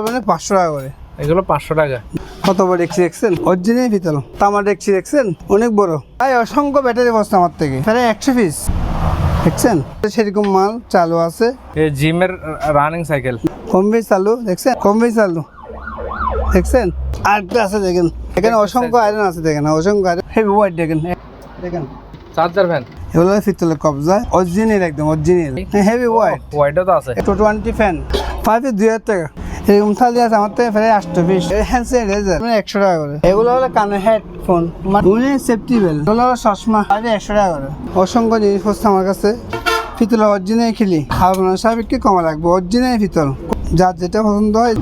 মানে 500 টাকা করে। এগুলো 500 টাকা। কত বড় ডেকচি দেখছেন? অরিজিনাল পিতল তামার ডেকচি দেখছেন, অনেক বড়। তাই অসংখ্য ব্যাটারি বস্তা আমার থেকে, প্রায় 100 পিস দেখছেন। সেরকম মাল চালু আছে। এই জিমের রানিং সাইকেল কম্বি চালু দেখছেন, কম্বি চালু দেখছেন। আরেকটা আছে দেখেন, এখানে অসংখ্য আয়রন আছে দেখেন, অসংখ্য আয়রন। হেভি ওয়েট দেখেন, দেখেন চার্জার ফ্যান। এগুলো পিতলের কবজা, অরিজিনাল একদম অরিজিনাল, হেভি ওয়েট। ওয়াইডও তো আছে। 220 ফ্যান 2000 টাকা। এরকম থালি আছে আমার থেকে, প্রায় 8 পিস। হ্যান্ডসেট রেজার 100 টাকা করে। এগুলো হলো কানে হেডফোন, মানে সেফটি বেল্ট। এগুলো হলো চশমা, 100 টাকা করে। অসংখ্য জিনিসপত্র আমার কাছে। পিতল অরিজিনাল খেলি, আপনার সাবেককে কমা রাখবো। অরিজিনাল পিতল, যার যেটা পছন্দ হয়।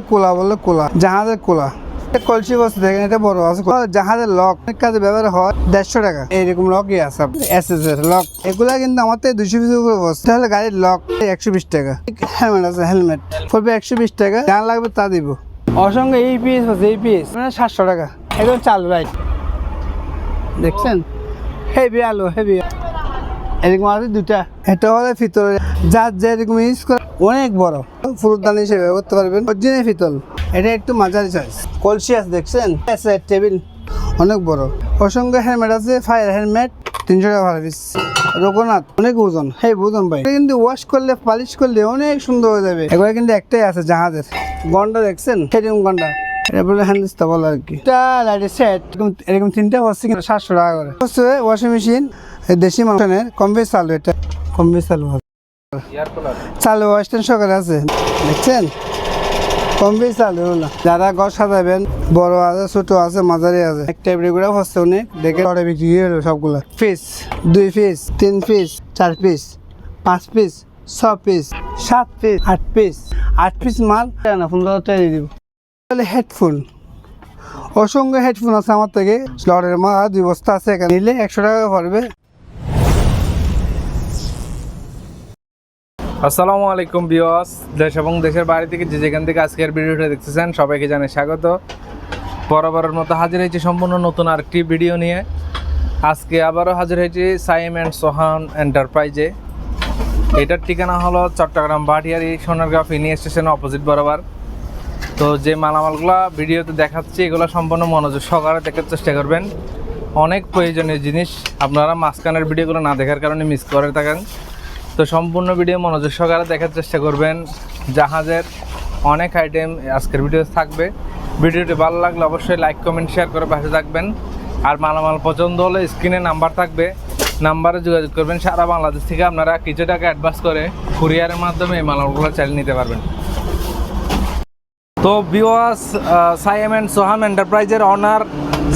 কোলা বললো কোলা, জাহাজের কোলা। কলসি বস্তু দেখেন, এটা বড় আছে। জাহাজের লক অনেক কাজে ব্যবহার হয়। 150 টাকা এইরকম লকই আছে। এসএস এর লক, এগুলা কিন্তু আমার থেকে 200 পিসের উপরে বসে। তাহলে গাড়ির লক 120 টাকা। হেলমেট আছে, হেলমেট পড়বে 120 টাকা। যা লাগবে তা দিব। অসংখ্য এই পিস আছে, এই পিস মানে 700 টাকা। একদম চালু লাইট দেখছেন, হেভি আলো, হেভি এরকম আছে দুটা। এটা হলে ভিতরে যার যেরকম ইউজ করে, অনেক বড় ফুলদানি হিসেবে ব্যবহার করতে পারবেন। অরিজিনাল পিতল, এটা একটু মাঝারি সাইজ। কলসি আছে দেখছেন, টেবিল অনেক বড়। অসংখ্য হেলমেট আছে, ফায়ার হেলমেট 300 টাকা ভাড়া পিস। রঘুনাথ অনেক ওজন, হেই ওজন ভাই। কিন্তু ওয়াশ করলে, পালিশ করলে অনেক সুন্দর হয়ে যাবে। এগুলো কিন্তু একটাই আছে জাহাজের। গন্ডা দেখছেন, সেরকম গন্ডা, এটা বলে হ্যান্ডস্তা বলে আর কি। এটা লাইটের সেট এরকম 3টা হচ্ছে 700 টাকা করে। হচ্ছে ওয়াশিং মেশিন দেশি মানুষের কম্বি চালু, এটা কম্বি চালু চালু ওয়েস্টার্ন সকালে আছে দেখছেন, কম্বি চালু হলো। যারা ঘর সাজাবেন, বড় আছে, ছোট আছে, মাঝারি আছে। একটা এগুলো হচ্ছে অনেক দেখে অর্ডার বিক্রি হলো সবগুলো। Piece 2 piece 3 piece 4 piece 5 piece 6 piece 7 piece 8 piece 8 piece মাল না 15 টাকা দিয়ে দিব। তাহলে হেডফোন, অসংখ্য হেডফোন আছে আমার থেকে। স্লটের মাল 2 বস্তা আছে, এখানে নিলে 100 টাকা পড়বে। আসসালামু আলাইকুম ভিউয়ার্স, দেশ এবং দেশের বাইরে থেকে যে যেখান থেকে আজকের ভিডিওটা দেখতেছেন সবাইকে জানাই স্বাগত। বরাবরের মতো হাজির হয়েছি সম্পূর্ণ নতুন আরেকটি ভিডিও নিয়ে। আজকে আবারও হাজির হয়েছি সাইম অ্যান্ড সোহান এন্টারপ্রাইজে। এটার ঠিকানা হলো চট্টগ্রাম ভাটিয়ারি সোনারগাঁও ফিনি স্টেশনের অপোজিট বরাবর। তো যে মালামালগুলো ভিডিওতে দেখাচ্ছি এগুলো সম্পূর্ণ মনোযোগ সহকারে দেখার চেষ্টা করবেন। অনেক প্রয়োজনীয় জিনিস আপনারা মাঝখানের ভিডিওগুলো না দেখার কারণে মিস করে থাকেন। তো সম্পূর্ণ ভিডিও মনোযোগ সহকারে দেখার চেষ্টা করবেন। জাহাজের অনেক আইটেম আজকের ভিডিওতে থাকবে। ভিডিওটি ভালো লাগলে অবশ্যই লাইক কমেন্ট শেয়ার করে পাশে থাকবেন। আর মালামাল পছন্দ হলে স্ক্রিনে নাম্বার থাকবে, নাম্বারে যোগাযোগ করবেন। সারা বাংলাদেশ থেকে আপনারা কিছু টাকা অ্যাডভান্স করে কুরিয়ারের মাধ্যমে এই মালামালগুলো চালিয়ে নিতে পারবেন। তো ভিউয়ার্স, সাইম অ্যান্ড সোহান এন্টারপ্রাইজের অনার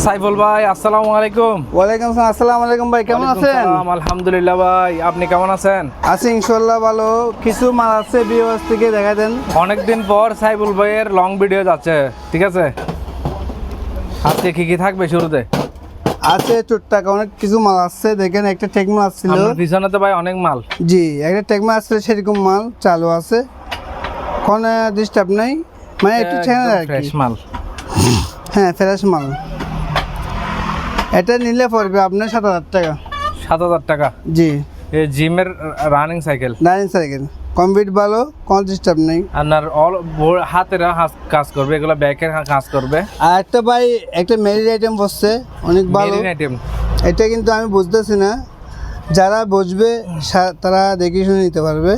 সাইফুল ভাই, আসসালামু আলাইকুম। ওয়ালাইকুম আসসালাম। আসসালামু আলাইকুম ভাই, কেমন আছেন? আলহামদুলিল্লাহ ভাই, আপনি কেমন আছেন? আছি ইনশাআল্লাহ ভালো। কিছু মাল আছে ভিউয়ার্স থেকে দেখা দেন। অনেকদিন পর সাইফুল ভাইয়ের লং ভিডিও যাচ্ছে, ঠিক আছে। আজকে কি থাকবে শুরুতে? আছে টুকটাক অনেক কিছু মাল আছে দেখেন। একটা টেকমাল আসছিল, পিছনে তো ভাই অনেক মাল। জি, একটা টেকমাল আসছিল, সেরকম মাল চালু আছে। কোনো ডিস্টার্ব নাই, মানে একটু ছেড়ে আর কি। ফ্রেশ মাল, হ্যাঁ ফ্রেশ মাল। এটা নিলে পড়বে আপনার 7000 টাকা। 7000 টাকা? জি। এই জিমের running cycle, running cycle, complete ভালো, কোনো ডিস্টার্ব নেই। আপনার অল হাতের কাজ করবে, এগুলো ব্যাকের কাজ করবে। আর একটা ভাই একটা মেরিন আইটেম বসছে, অনেক ভালো আইটেম। এটা কিন্তু আমি বুঝতেছি না, যারা বুঝবে তারা দেখে শুনে নিতে পারবে।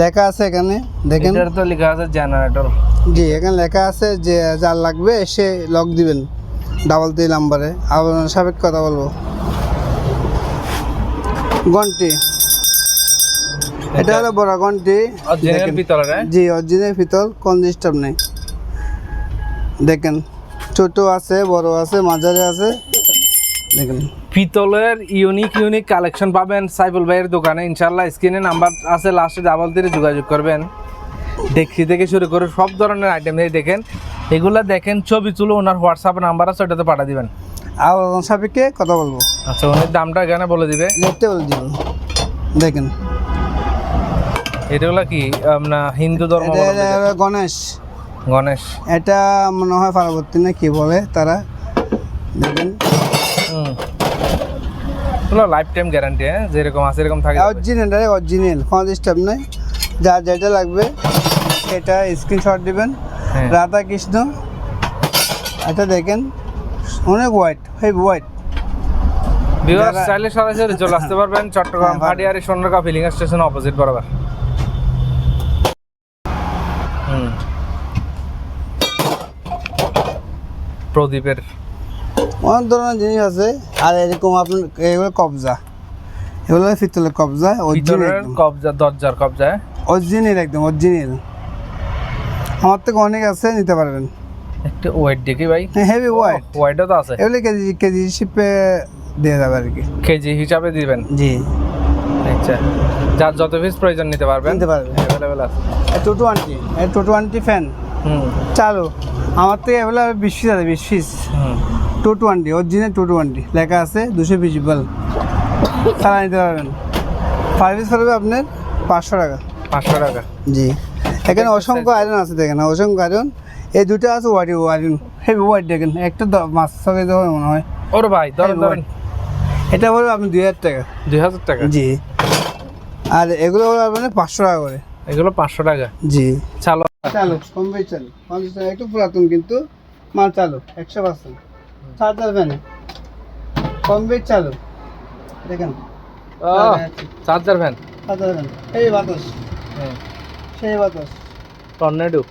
লেখা আছে এখানে দেখেন, এটার তো লেখা আছে জেনারেটর। জি, এখানে লেখা আছে যে যার লাগবে এসে লক দিবেন 3 নাম্বারে। আপনার সাবেক কথা বলবো। ঘন্টি, এটা হলো বড় ঘন্টি, অরিজিনাল পিতলের। জি অরিজিনাল পিতল, কোন ডিস্টার্ব নেই। দেখেন ছোট আছে, বড় আছে, মাঝারি আছে। দেখেন পিতলের ইউনিক কালেকশন পাবেন সাইফুল ভাইয়ের দোকানে ইনশাআল্লাহ। স্ক্রিনে নাম্বার আছে, লাস্টে 3 যোগাযোগ করবেন। ডেক্সি থেকে শুরু করে সব ধরনের আইটেম দেখেন। এগুলা দেখেন, ছবি তুলে ওনার হোয়াটসঅ্যাপ নাম্বার আছে, ওটাতে পাঠিয়ে দিবেন। আর সাবেককে কথা বলবো। আচ্ছা, ওনার দামটা এখানে বলে দিবে, লিখতে বলে দিব। দেখেন এগুলা কি আপনার হিন্দু ধর্ম? গণেশ, গণেশ। এটা মনে হয় পার্বতী না কি বলে তারা। দেখেন লাইফ টাইম গ্যারান্টি, হ্যাঁ, যেরকম আছে এরকম থাকে। অরিজিনাল, অরিজিনাল, কোনো ডিস্টার্ব নেই। যার যেটা লাগবে সেটা স্ক্রিনশট দিবেন। হ্যাঁ। রাধা কৃষ্ণ, এটা দেখেন অনেক হোয়াইট, হেভি হোয়াইট। ভিউয়ার্স যারা- চাইলে সরাসরি চলে আসতে পারবেন চট্টগ্রাম হ্যাঁ, পারবেন। Bhatiary Sonargaon filling station opposite বরাবর। প্রদীপের অনেক ধরনের জিনিস আছে। আর এরকম আপনার এগুলো কবজা, এগুলো পিতলের কবজা, ভিতরের কবজা, দরজার কবজা। অরিজিনাল একদম অরিজিনাল। আমার থেকে অনেক আছে, নিতে পারবেন। একটু ওয়েট দেখি ভাই, হেভি হোয়াইট, ওয়েটও তো আছে। এগুলো কেজি কেজি শিপে দিয়ে যাবে আর কি। কেজি হিসাবে দিবেন। জি, আচ্ছা, যার যত পিস প্রয়োজন নিতে পারবেন, নিতে পারবেন। অ্যাভেলেবেল আছে। 220, 220 ফ্যান হুম চালু। আমার থেকে এগুলো 20 পিস আছে, 20 পিস। হুম 220 অরিজিনাল 220 লেখা আছে, 220 বাল চালা নিতে পারবেন। 5 পিস পড়বে আপনার 500 টাকা। 500 টাকা। জি, এখানে অসংখ্য আয়রন আছে, দেখেন অসংখ্য আয়রন। এই দুটো আছে ওয়াইড আয়রন, হেভি ওয়াইড। দেখেন একটা 500 কেজি হবে মনে হয়। ওর ভাই ধরেন ধরেন, এটা বলবে আপনি 2000 টাকা। 2000 টাকা। জি, আর এগুলো বলবে আপনার 500 টাকা করে। এগুলো 500 টাকা। জি, চালো। চালু কম বেশি চালু 50 টাকা, একটু পুরাতন কিন্তু মাল চালু 100%। চার্জার ফ্যান কম বেশি চালু, দেখেন চার্জার ফ্যান। চার্জার ফ্যান, এই বাতাস, সেই বাতাস। টর্নেডো।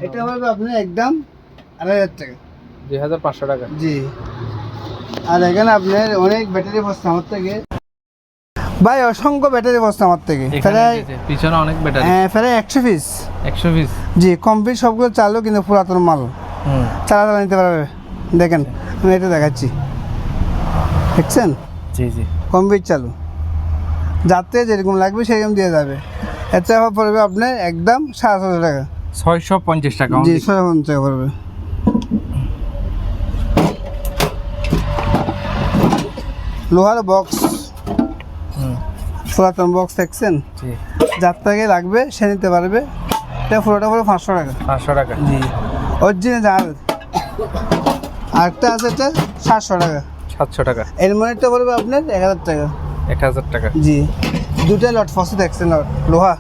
এটা হবে আপনার একদম 2500 টাকা। 2500 টাকা। জি, আর এখানে আপনার অনেক ব্যাটারি বসছে আমার থেকে ভাই, অসংখ্য ব্যাটারি বসছে আমার থেকে। এখানে প্রায় যে পিছনে অনেক ব্যাটারি। হ্যাঁ, প্রায় 100 পিস। 100 পিস। জি, কমপ্লিট সবগুলো চালু কিন্তু পুরাতন মাল। হুম চালা নিতে পারবে। দেখেন আমি এটা দেখাচ্ছি, দেখছেন জি জি। কমপ্লিট চালু। যাতে যেরকম লাগবে সেরকম দিয়ে যাবে। এতে আবার পড়বে আপনার একদম 750 টাকা। 650 টাকা। জি, 650 টাকা পড়বে। লোহার বক্স, হুম পুরাতন বক্স দেখছেন, জি। যার থেকে লাগবে সে নিতে পারবে। এটা পুরোটা পড়বে 500 টাকা। 500 টাকা। জি, অরিজিনাল জাল। আরেকটা আছে এটা 700 টাকা। 700 টাকা। এর মনিটটা পড়বে আপনার 1000 টাকা। 1000 টাকা। জি, দুটা লট ফসে দেখছেন, লট লোহা।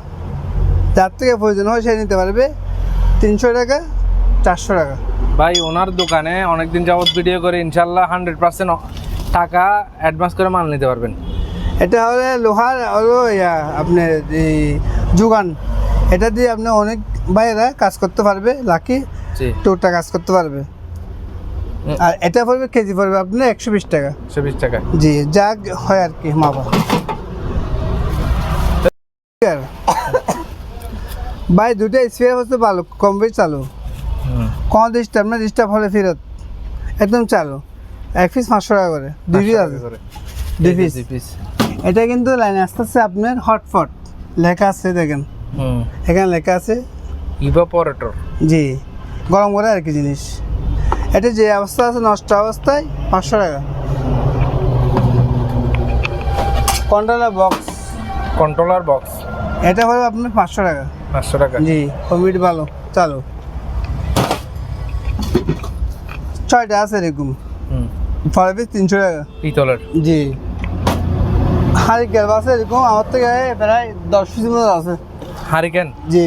যার থেকে প্রয়োজন হয় সে নিতে পারবে 300 টাকা, 400 টাকা। ভাই ওনার দোকানে অনেকদিন যাবত ভিডিও করে, ইনশাল্লাহ 100% টাকা অ্যাডভান্স করে মাল নিতে পারবেন। এটা হলে লোহার হলো আপনার এই যোগান। এটা দিয়ে আপনি অনেক বাইরে কাজ করতে পারবে, লাকি জি। টুকটা কাজ করতে পারবে। আর এটা পড়বে কেজি পড়বে আপনার 120 টাকা। 120 টাকা। জি, যা হয় আর কি মাপা। ভাই দুটো স্পেয়ার হচ্ছে ভালো, কম বেশি চালু। হুম কোনো ডিস্টার্ব না, ডিস্টার্ব হলে ফেরত। একদম চালু। 1 পিস 500 টাকা করে, 2 পিস আছে, 2 পিস। পিস। এটা কিন্তু লাইনে আসতে আসতে আপনার হটপট লেখা আছে, দেখেন হুম এখানে লেখা আছে। ইভাপোরেটর। জি, গরম করে আর কি জিনিস। এটা যে অবস্থা আছে, নষ্ট অবস্থায় 500 টাকা। Controller box, controller box. এটা হলো আপনার 500 টাকা। 500 টাকা। জি, কমিট ভালো চালু। 6টা আছে এরকম, হুম 4 পিস 300 টাকা। পিতলের। জি, হারিকেন আছে এরকম আমার থেকে প্রায় 10 পিস মতো আছে। হারিকেন। জি,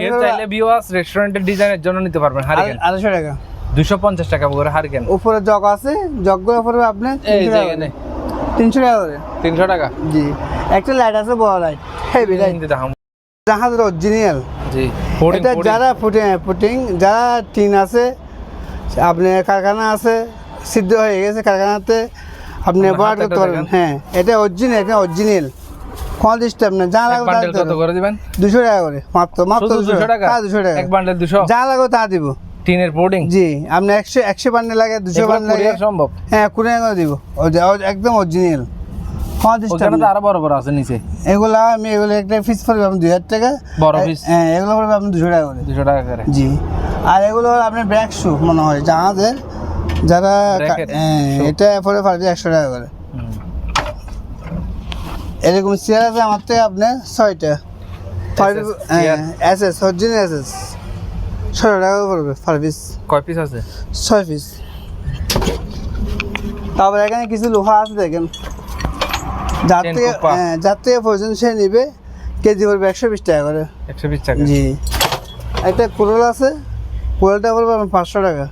কেউ চাইলে ভিউয়ার্স রেস্টুরেন্টের ডিজাইনের জন্য নিতে পারবেন। হারিকেন 250 টাকা। 250 টাকা করে হারিকেন। উপরে জগ আছে, জগগুলো পড়বে আপনার এই 300 যে টাকা এখানে করে। 300 টাকা করে। 300 টাকা। জি, একটা লাইট আছে, বড় লাইট, হেভি লাইট, হিন্দি দেখাম। জাহাজের অরিজিনাল। জি। পুডিং এটা যারা পুটিং, যারা টিন আছে, আপনার কারখানা আছে, সিদ্ধ হয়ে গেছে কারখানাতে, আপনি আপনার ব্যবহার হাতেরটা করতে পারবেন। দেখেন। হ্যাঁ, এটা অরিজিনাল, এটা অরিজিনাল। কোনো ডিস্টার্ব না, যা লাগবে তা বান্ডেল দিতে কত করে দিবেন? 200 টাকা করে, মাত্র মাত্র শুধু 200 টাকা। হ্যাঁ, 200 টাকা। এক বান্ডেল 200। যা লাগবে তা দিব। টিনের পুডিং। জি, আপনি 100 বান্ডেল লাগে, 200 এগুলো বান্ডেল লাগে, courier সম্ভব? হ্যাঁ, 20 টাকা করে দিব। একদম অরিজিনাল, কোনো ডিস্টার্ব ওখানে তো না। আরো বড় বড় আছে নিচে। এগুলো একটা পিস পড়বে আপনি 2000 টাকা। বড় piece? হ্যাঁ, এগুলো পড়বে আপনি 200 টাকা করে। 200 টাকা করে। জি, আর এগুলো হলো আপনার ব্যাক শু মনে হয় জাহাজের, যারা Bracket shoe। এটা পরে পারবে 100 টাকা করে। হুম। এরকম চেয়ার আছে আমার থেকে আপনার 6টা। chair? এসএস, অরিজিনাল এসএস, 600 টাকা করে পড়বে পার পিস। কয় পিস আছে? 6 পিস। তারপরে এখানে কিছু লোহা আছে, দেখেন যার Chain থেকে কুপা। যার থেকে প্রয়োজন সে নিবে, কেজি পড়বে 120 টাকা করে। 120 টাকা। জি। একটা কোরাল আছে, কোরালটা পড়বে আপনার 500 টাকা।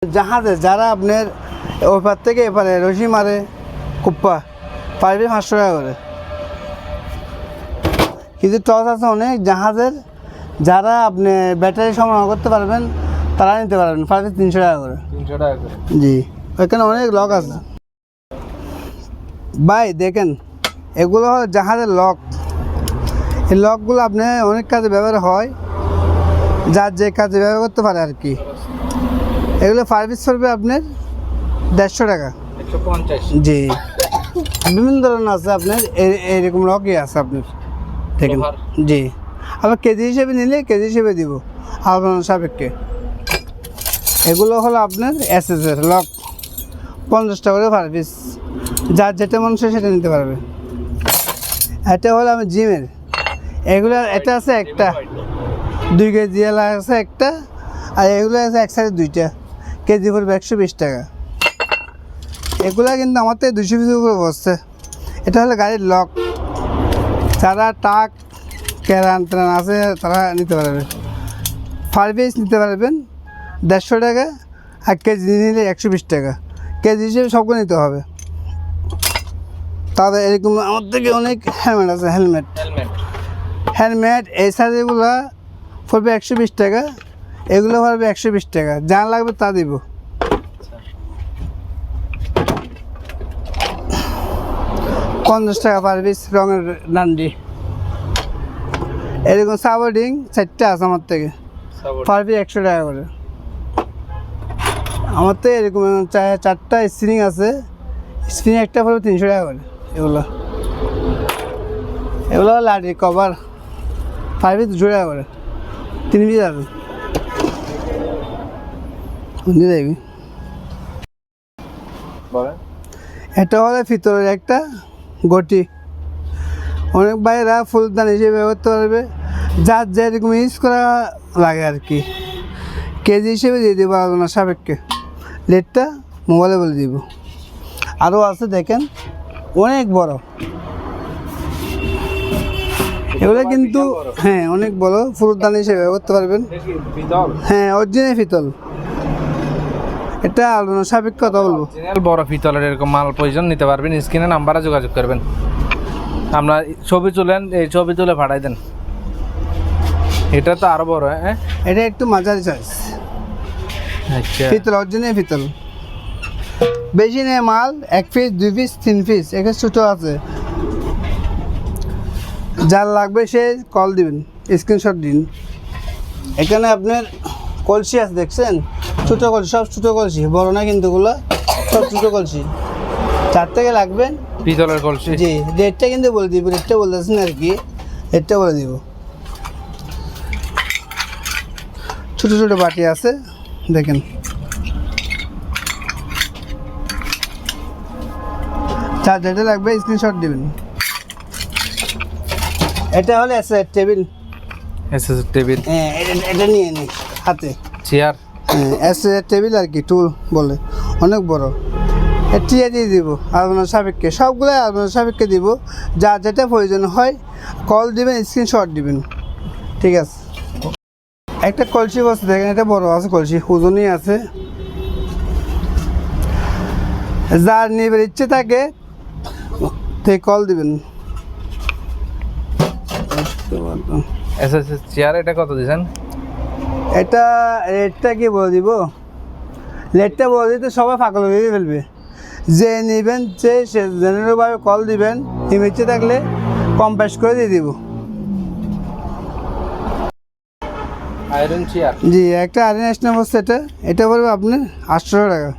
জাহাজে যারা আপনার ওপার থেকে এপারে রশি মারে কুপ্পা পারবে 500 টাকা করে। কিন্তু টস আছে অনেক জাহাজের, যারা আপনি ব্যাটারি সরবরাহ করতে পারবেন তারা নিতে পারবেন, পারবে 300 টাকা করে। 300 টাকা করে। জি, ওইখানে অনেক লক আছে ভাই। দেখেন এগুলো হলো জাহাজের লক। এই লকগুলো আপনি অনেক কাজে ব্যবহার হয়, যার যে কাজে ব্যবহার করতে পারে আর কি। এগুলো সার্ভিস পড়বে আপনার 150 টাকা। 150। জি, বিভিন্ন ধরনের আছে আপনার, এইরকম লকই আছে আপনার, দেখেন। লোহার। জি, আবার কেজি হিসেবে নিলে কেজি হিসেবে দিব আপনার সাপেক্ষে। এগুলো হলো আপনার এসএসের লক, 50 টাকা করে পার পিস, যার যেটা মন চায় সেটা নিতে পারবে। এটা হলো আমি জিমের, এগুলো এটা আছে একটা 2 কেজি এলা আছে একটা, আর এগুলো আছে এক সাইডে 2টা, কেজি পড়বে 120 টাকা। এগুলো কিন্তু আমার থেকে 200 পিসের উপরে বসছে। এটা হলো গাড়ির লক, যারা টাক ক্যারান ট্যারান আছে তারা নিতে পারবে। পার পিস নিতে পারবেন 150 টাকা, আর কেজি নিলে 120 টাকা। কেজি হিসেবে সবগুলো নিতে হবে। তাদের এরকম আমার থেকে অনেক হেলমেট আছে, হেলমেট এই সাইজগুলো পড়বে 120 টাকা, এগুলো পড়বে 120 টাকা। যা লাগবে তা দিব। 50 টাকা পার পিস রঙের ডান্ডি। এরকম সাবোর্ডিং 4টা আছে আমার থেকে, পার পিস 100 টাকা করে। আমার তো এরকম 4টা স্প্রিং আছে, স্প্রিং একটা পড়বে 300 টাকা করে। এগুলো লাঠি কভার পার পিস 200 টাকা করে, 3 পিস আছে। দেখবি এটা হলো ভিতরের একটা গটি, অনেক বাইরা ফুলদান হিসেবে ব্যবহার করতে পারবে, যার যেরকম ইউজ করা লাগে আর কি। কেজি হিসেবে দিয়ে দেবো আলোচনা সাপেক্ষে, লেটটা মোবাইলে বলে দিব। আরও আছে দেখেন, অনেক বড় এগুলো কিন্তু, হ্যাঁ অনেক বড়, ফুলদান হিসেবে ব্যবহার করতে পারবেন। হ্যাঁ অরিজিনাল পিতল, এটা আলোচনা সাপেক্ষে কথা বলবো। বড় পিতলের এরকম মাল প্রয়োজন নিতে পারবেন, স্ক্রিনে নাম্বারে যোগাযোগ করবেন। আপনার ছবি তুলেন, এই ছবি তুলে পাঠাই দেন। এটা তো আরো বড়। হ্যাঁ এটা একটু মাঝারি সাইজ আচ্ছা, পিতল, অরিজিনাল পিতল। বেশি নেই মাল, 1 পিস 2 পিস 3 পিস, এখানে ছোটো আছে। যার লাগবে সে কল দিবেন, স্ক্রিনশট দিন। এখানে আপনার কলসি আছে দেখছেন, ছোটো কলসি, সব ছোটো কলসি, বড় না কিন্তু ওগুলো সব ছোটো কলসি। 4 থেকে লাগবেন পিতলের কলসি। জি, রেটটা কিন্তু বলে দিব, রেটটা বলতেছেন আর কি, রেটটা বলে দিব। ছোটো ছোটো বাটি আছে দেখেন, যার যেটা লাগবে স্ক্রিনশট দিবেন। এটা হলো এসএস টেবিল, এসএস টেবিল। হ্যাঁ এটা নিয়ে নিই হাতে। চেয়ার। হ্যাঁ এসএস টেবিল আর কি, টুল বলে, অনেক বড়। টিয়া দিয়ে দিব আলোচনার সাপেক্ষে, সবগুলো আলোচনার সাপেক্ষে দিব। যা যেটা প্রয়োজন হয় কল দিবেন, স্ক্রিনশট দিবেন, ঠিক আছে। একটা কলসি বসে দেখেন, এটা বড় আছে কলসি, ওজনই আছে। যার নেবার ইচ্ছে থাকে তে কল দিবেন। এসএস চেয়ার এটা কত দিবেন? এটা রেটটা কি বলে দিব, রেটটা বলে দিতে সবাই ফাঁকল দিয়ে ফেলবে। যে নেবেন সে জেনারেলভাবে কল দিবেন, ইচ্ছে থাকলে কম প্যাস করে দিয়ে দিব। Iron chair. জি, একটা আয়রন স্ট্যান্ড বসছে, এটা পড়বে আপনার 800 টাকা।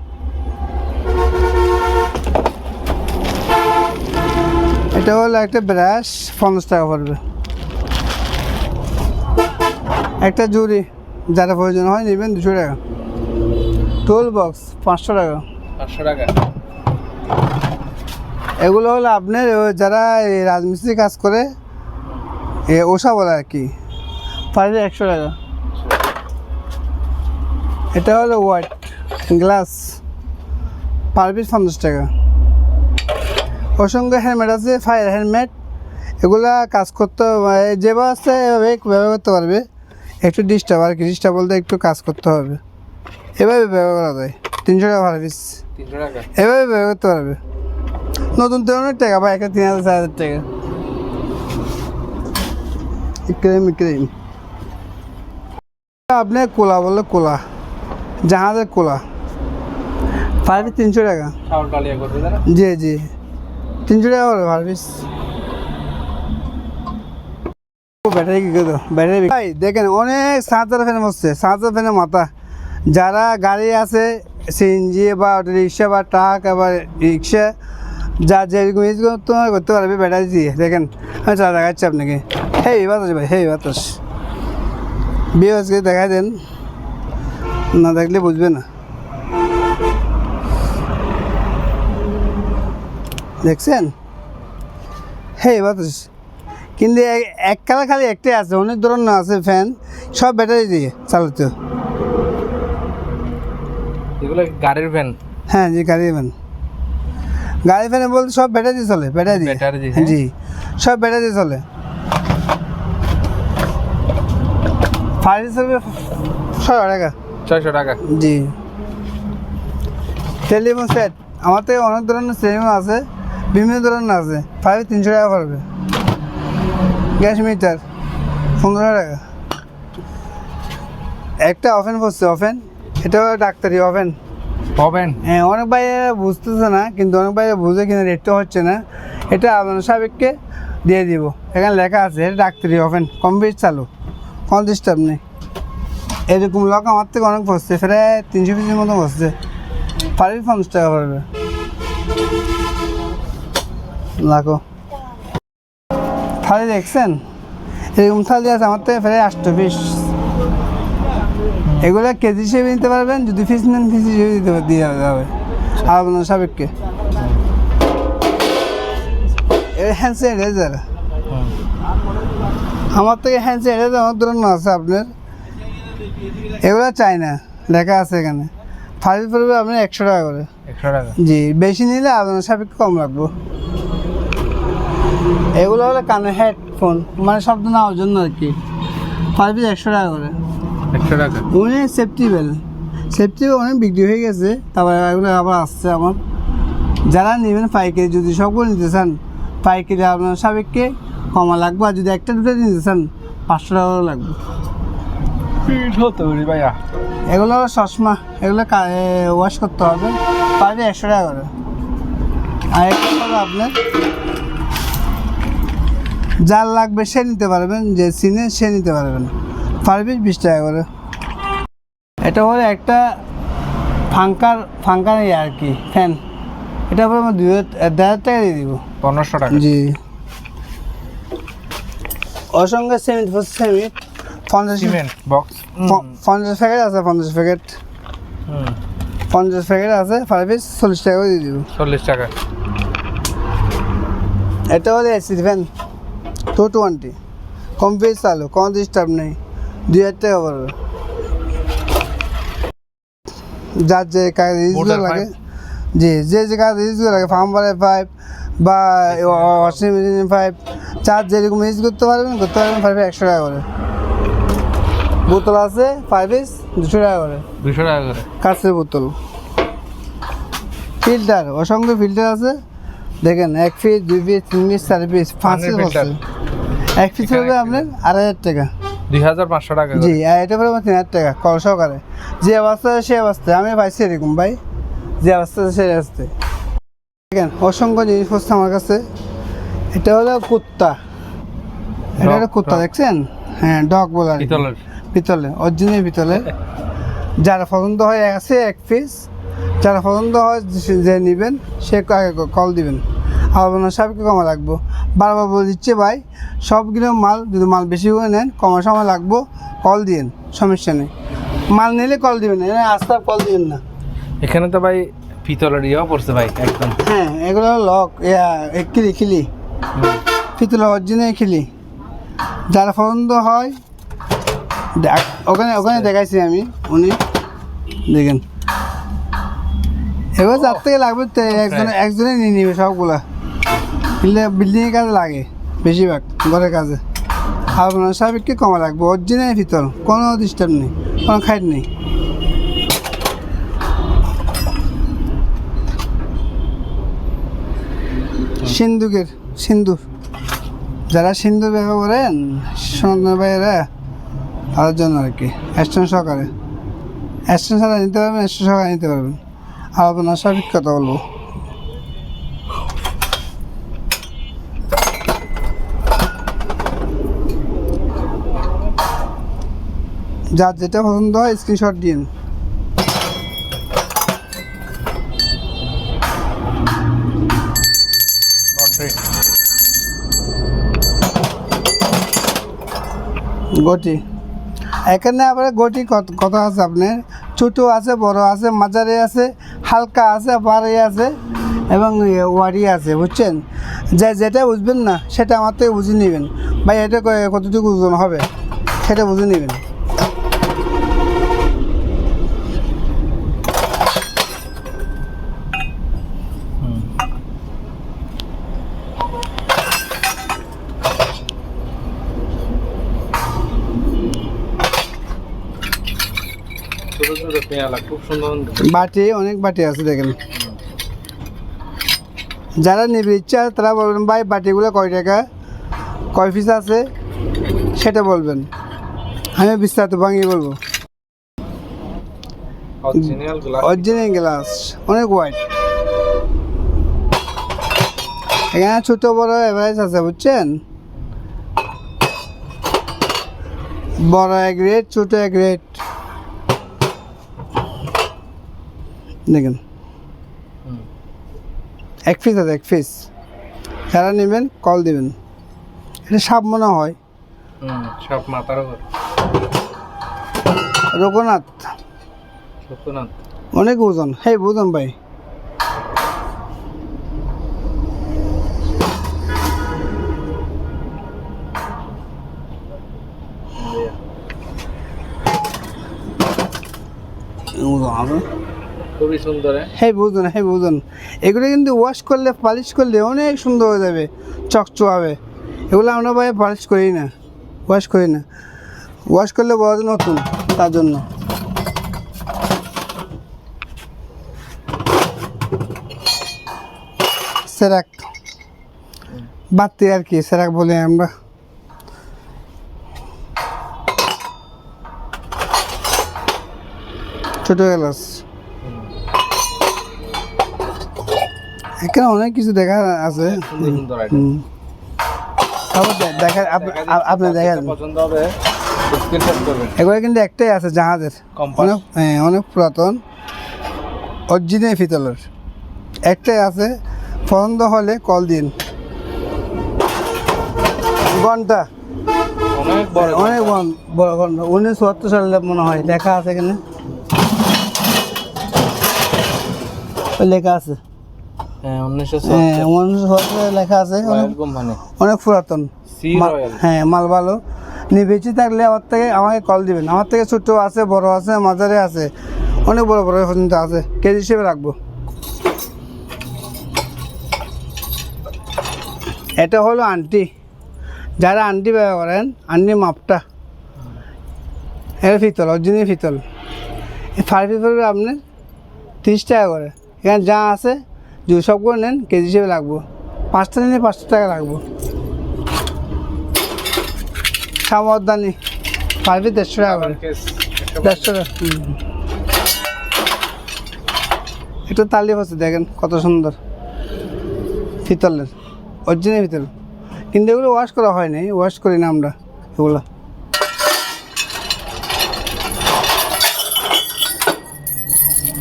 এটা হলো একটা ব্রাশ, 50 টাকা পড়বে। একটা জুড়ি, যারা প্রয়োজন হয় নেবেন 200 টাকা। টুল বক্স 500 টাকা। 500 টাকা। এগুলো হলো আপনার যারা এই রাজমিস্ত্রি কাজ করে, ওষা বলে আর কি, পারে 100 টাকা। এটা হলো হোয়াইট গ্লাস, পার পিস 50 টাকা। অসংখ্য হেলমেট আছে, ফায়ার হেলমেট, এগুলা কাজ করতে যেভাবে আছে এভাবে ব্যবহার করতে পারবে। একটু ডিস্টার্ব আর কি, ডিস্টার্ব বলতে একটু কাজ করতে হবে, এভাবে ব্যবহার করা যায়। 300 টাকা ভাড়া পিস, 300 টাকা। এভাবে ব্যবহার করতে পারবে। নতুন তো অনেক টাকা ভাই, একটা 3000 4000 টাকা। ক্রিম আপনি কোলা বললে কোলা, জাহাজের কোলা, 300 টাকা। চাউল ডালিয়া করবে তারা? জি 300 টাকা করে ভাড়া পিস। ব্যাটারি কি করতো ব্যাটারি ভাই দেখেন অনেক 7000 ফ্যান বসছে, 7000 ফ্যানের মাথা। যারা গাড়ি আছে সিএনজি বা অটো রিক্সা বা ট্রাক আবার রিক্সা, যা যেরকম ইউজ করতে পারবে ব্যাটারি দিয়ে। দেখেন আমি চা দেখাচ্ছি আপনাকে। হেই বাতাস ভাই, হেই বাতাস বিএসকে দেখাই দেন, না দেখলে বুঝবে না। দেখছেন হেই বাতাস, কিন্তু এক কালার খালি একটাই আছে, অনেক ধরনের আছে ফ্যান, সব ব্যাটারি দিয়ে চালাতে। এগুলো গাড়ির ফ্যান? হ্যাঁ জি গাড়ির ফ্যান, গাড়ির ফ্যানে বলতে সব ব্যাটারি দিয়ে চলে, ব্যাটারি দিয়ে জি সব ব্যাটারি দিয়ে চলে। ফাইভ চলবে 600 টাকা। 600 টাকা জি। টেলিফোন সেট আমার থেকে অনেক ধরনের টেলিফোন আছে, বিভিন্ন ধরনের আছে। 300 টাকা পড়বে। গ্যাস মিটার 15 টাকা। একটা ওভেন পড়ছে, ওভেন, এটা ডাক্তারি ওভেন। হ্যাঁ অনেক বাইরে বুঝতেছে না, কিন্তু অনেক বাইরে বুঝে কিনা রেটটা হচ্ছে না। এটা আপনার সাবেককে দিয়ে দিব, এখানে লেখা আছে এটা ডাক্তারি ওভেন, কমপ্লিট চালু, কোনো ডিস্টার্ব নেই। এরকম লক আমার থেকে অনেক বসছে, প্রায় 300 পিসের মতো বসছে। 50 টাকা পড়বে। লাখো থালি দেখছেন, এরকম থালি আছে আমার থেকে প্রায় 800 পিস। এগুলো কেজি হিসেবে নিতে পারবেন, যদি পিস নেন পিস হিসেবে দিয়ে যাবে আপনার সাবেককে। হ্যান্ডস এরেজার আমার থেকে, হ্যান্ডস এরেজার অনেক ধরনের আছে আপনার, এগুলো চাই না, লেখা আছে এখানে। ফাইভ পড়বে আপনার 100 টাকা করে। 100 টাকা জি, বেশি নিলে আপনার সাবেককে কম রাখবো। এগুলো হলো কানে হেডফোন, মানে শব্দ নেওয়ার জন্য আর কি। 100 টাকা করে। 100 টাকা। অনেক সেফটি বেল, সেফটি বেল অনেক বিক্রি হয়ে গেছে, তারপরে এগুলো আবার আসছে আমার। যারা নেবেন পাইকারি, যদি সবগুলো নিতে চান পাইকারি আপনার সাবেককে কমা লাগবে, আর যদি একটা দুটো নিতে চান 500 টাকা করে লাগবে। ভাইয়া এগুলো হলো চশমা, এগুলো ওয়াশ করতে হবে, 100 টাকা করে। আর একটা হলো আপনার যার লাগবে সে নিতে পারবেন, যে সিনে সে নিতে পারবেন। 20 টাকা করে। এটা হলো একটা ফাঙ্কার ইয়ে আর কি, ফ্যান। এটা পরে আমার 2,500 টাকা দিয়ে দিব। 1500 টাকা। জি। অসংখ্য সিমেন্ট 50 সিমেন্ট বক্স 50 প্যাকেট আছে, 50 প্যাকেট 50 প্যাকেট আছে, 40 টাকা করে দিয়ে দিব। 40 টাকা। এটা হলো এসি ফ্যান 220, কমপ্লিট চালু, কোনো ডিস্টার্ব নেই, 2000 টাকা পড়বে। যার যে কাজ ইউজগুলো লাগে, জি যে কাজ ইউজগুলো লাগে, ফার্মারের পাইপ বা ওয়াশিং মেশিনের পাইপ, চার যেরকম ইউজ করতে পারবেন 100 টাকা করে। বোতল আছে 200 টাকা করে। 200 টাকা করে কাঁচের বোতল। ফিল্টার অসংখ্য ফিল্টার আছে, দেখেন 1 piece 2 piece 3 piece 4 piece 5 piece আছে। 1 পিস হবে আপনার 2500 টাকা। 2500 টাকা। জি, আর এটা পড়বে 3000 টাকা কল সহকারে। যে অবস্থা সে অবস্থায়, আমি পাইছি এরকম ভাই, যে অবস্থা সে অবস্থায়। দেখেন অসংখ্য জিনিসপত্র আমার কাছে। এটা হলো কুত্তা, এটা হলো কুত্তা দেখছেন, হ্যাঁ ডগ বলে আর কি। পিতলের, অরিজিনাল পিতলের। যারা পছন্দ হয় আছে 1 পিস, যারা পছন্দ হয় যে নেবেন সে কল দিবেন, আপনার সবকে কমা লাগবো। বারবার বলে দিচ্ছে ভাই, সবগুলো মাল যদি মাল বেশি করে নেন কমার সময় লাগবো, কল দিন, সমস্যা নেই। মাল নিলে কল দিবেন, আস্তে কল দিবেন না। এখানে তো ভাই পিতলের ইয়েও পড়ছে ভাই একদম। হ্যাঁ এগুলো লক খিলি পিতলের অরিজিনাল খিলি। যারা পছন্দ হয় ওখানে দেখাইছি আমি, উনি দেখেন। এবার যার থেকে লাগবে একজনে নিয়ে নিবে সবগুলা, বিল্ডিংয়ের কাজে লাগে। বেশিরভাগ ঘরের কাজে। আপনার সাবেককে কমা রাখবো, অরিজিনাল ভিতর কোনো ডিস্টার্ব নেই, কোনো খাইট নেই। সিন্দুর যারা সিন্দুর ব্যবহার করেন সন্তান ভাইয়েরা তাদের জন্য আর কি। স্টেশন সহকারে স্টেশন ছাড়া নিতে পারবেন, স্টেশন সহকারে নিতে পারবেন। আর আপনার সাবেক কথা বলবো, যার যেটা পছন্দ হয় স্ক্রিনশট দিন। গটি এখানে আবার গটি কথা আছে আপনার, ছোটো আছে, বড় আছে, মাঝারি আছে, হালকা আছে, ভারী আছে এবং ওয়ারি আছে, বুঝছেন? যেটা বুঝবেন না সেটা আমার থেকে বুঝে নেবেন, ভাই এটা কতটুকু ওজন হবে সেটা বুঝে নেবেন। খুব সুন্দর বাটি, অনেক বাটি আছে দেখেন। যারা নেবে ইচ্ছা তারা বলবেন ভাই বাটিগুলো কয় টাকা, কয় পিস আছে সেটা বলবেন, আমি বিস্তারিত ভাঙিয়ে বলবো। অরিজিনাল গ্লাস, অনেক হোয়াইট। এখানে ছোট বড় এভারেজ আছে, বুঝছেন? বড় এক রেট, ছোট এক রেট। দেখেন এক পিস আছে, এক পিস। যারা নেবেন কল দিবেন। এটা সাপ মনে হয়, সাপ মাথার উপর। রঘুনাথ অনেক ওজন, হ্যাঁ বুঝুন ভাই। খুবই সুন্দর, হ্যাঁ বুঝুন, হ্যাঁ বুঝুন। এগুলো কিন্তু ওয়াশ করলে, পালিশ করলে অনেক সুন্দর হয়ে যাবে, চকচকাবে। এগুলো আমরা ভাই পালিশ করি না, ওয়াশ করি না। ওয়াশ করলে বড় নতুন, তার জন্য। সেরাক বাতি আর কি, সেরাক বলে আমরা। ছোট গ্লাস, এখানে অনেক কিছু দেখা আছে। আপনি দেখেন এগুলো কিন্তু একটাই আছে জাহাজের, অনেক পুরাতন, অরিজিনাল পিতলের একটাই আছে। পছন্দ হলে কল দিন। ঘন্টা অনেক বড় ঘন্টা, 1974 সালে মনে হয় লেখা আছে এখানে, লেখা আছে 1974 লেখা আছে। অনেক পুরাতন, হ্যাঁ মাল ভালো। বেশি থাকলে আমার থেকে আমাকে কল দিবেন। আমার থেকে ছোটো আছে, বড় আছে, মাঝারি আছে, অনেক বড় বড় পর্যন্ত আছে, কেজি হিসেবে রাখবো। এটা হলো আন্টি, যারা আন্টি ব্যবহার করেন, আন্টি মাপটা এটা পিতল, অরিজিনাল পিতল। এই 5 পিস পড়বে আপনার 30 টাকা করে। এখানে যা আছে যদি সবগুলো নেন কেজি হিসেবে রাখবো, 5টা নিলে 500 টাকা রাখবো। সামর্দানি 5 পিস 150 টাকা করে, 150 টাকা। একটু তালি হচ্ছে দেখেন কত সুন্দর, পিতলের, অরিজিনাল পিতল। কিন্তু এগুলো ওয়াশ করা হয়নি, ওয়াশ করি না আমরা এগুলো।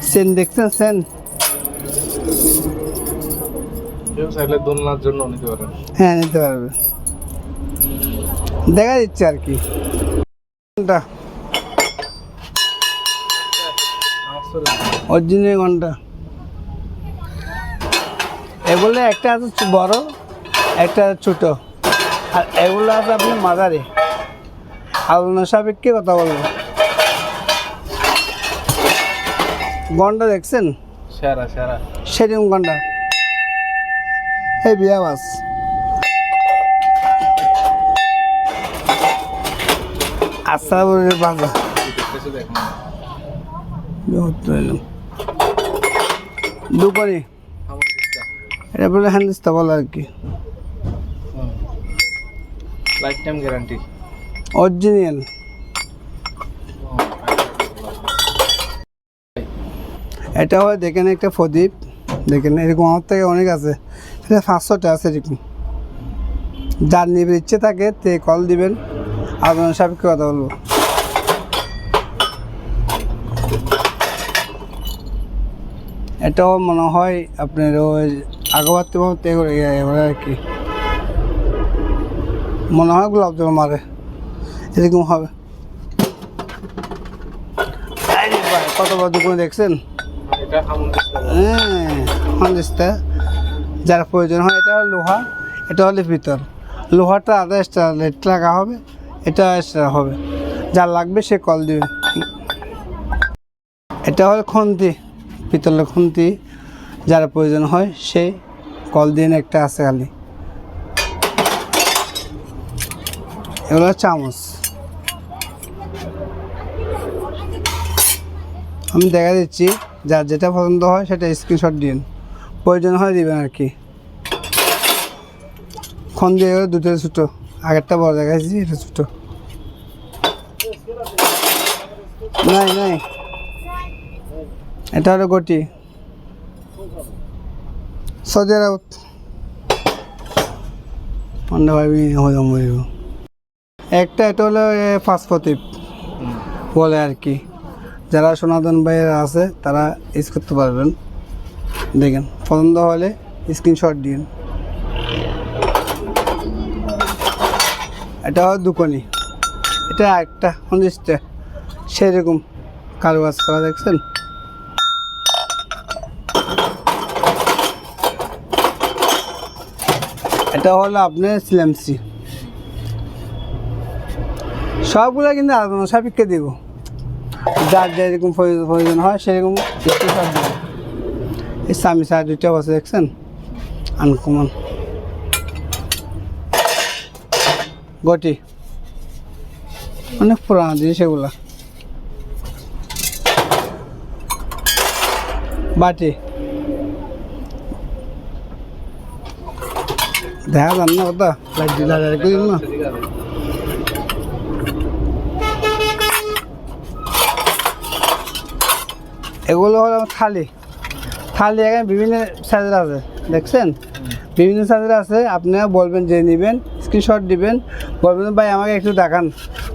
সেন দেখছেন, সেন দোলনার জন্য নিতে পারেন, হ্যাঁ নিতে পারবে, দেখা দিচ্ছে আর কি। অরিজিনাল ঘন্টা, এগুলো একটা আছে বড়, একটা ছোট, আর এগুলো আছে আপনি মাঝারি। আপনার সাপেক্ষে কথা বলবো। ঘন্টা দেখছেন, সেরা সেরা সেরকম ঘন্টা, এই বিয়া বাস। আচ্ছা বলে বাজা দুপারি এটা বলে হ্যান্ডিস্তা বলে আর কি, লাইফ টাইম গ্যারান্টি অরিজিনাল। এটা হয় দেখেন একটা প্রদীপ, দেখেন এরকম আমার থেকে অনেক আছে, এটা 500টা আছে এরকম। যার নিবে ইচ্ছে থাকে তে কল দিবেন, আপনার সাপেক্ষে কথা বলবো। এটাও মনে হয় আপনার ওই আগবাত্তি এবারে আর কি, মনে হয় গোলাপ জল মারে এরকম হবে। কত বড় দোকানে দেখছেন, হ্যাঁ হান্দিস্তা যার প্রয়োজন হয়। এটা লোহা, এটা হলে পিতল। লোহাটা আধা এক্সট্রা রেট লাগা হবে, এটা এক্সট্রা হবে, যার লাগবে সে কল দিবে। এটা হল খুন্তি, পিতলের খুন্তি, যার প্রয়োজন হয় সে কল দিন, একটা আছে খালি। এগুলো চামচ, আমি দেখা দিচ্ছি, যার যেটা পছন্দ হয় সেটা স্ক্রিনশট দিন, প্রয়োজন হয় দিবেন আর কি। খন দিয়ে দুটো ছোটো, আগেরটা বড় দেখাচ্ছি, এটা ছোটো। নাই নাই, এটা হলো গটি, সৌদি আরব একটা। এটা হলো পাঁচপতিপ বলে আর কি, যারা সনাতন ভাইয়েরা আছে তারা ইউজ করতে পারবেন। দেখেন পছন্দ হলে স্ক্রিনশট দিন। এটা হয় দুকনি, এটা একটা 50টা সেরকম কারুকাজ করা, দেখছেন। এটা হলো আপনার সিলেমসি, সবগুলো কিন্তু আলাদা সাপেক্ষে দেব, যার যেরকম প্রয়োজন হয় সেরকম স্ক্রিনশট দেব। এই সামি সার দুইটা বসে দেখছেন, আনকমন গটি, অনেক পুরানো জিনিস এগুলা। বাটি দেখা যান না কথা, লাইট দিন না। এগুলো হলো থালি, থালি এখানে বিভিন্ন সাইজের আছে, দেখছেন বিভিন্ন সাইজের আছে। আপনারা বলবেন যে নেবেন, স্ক্রিনশট দিবেন, বলবেন ভাই আমাকে একটু দেখান,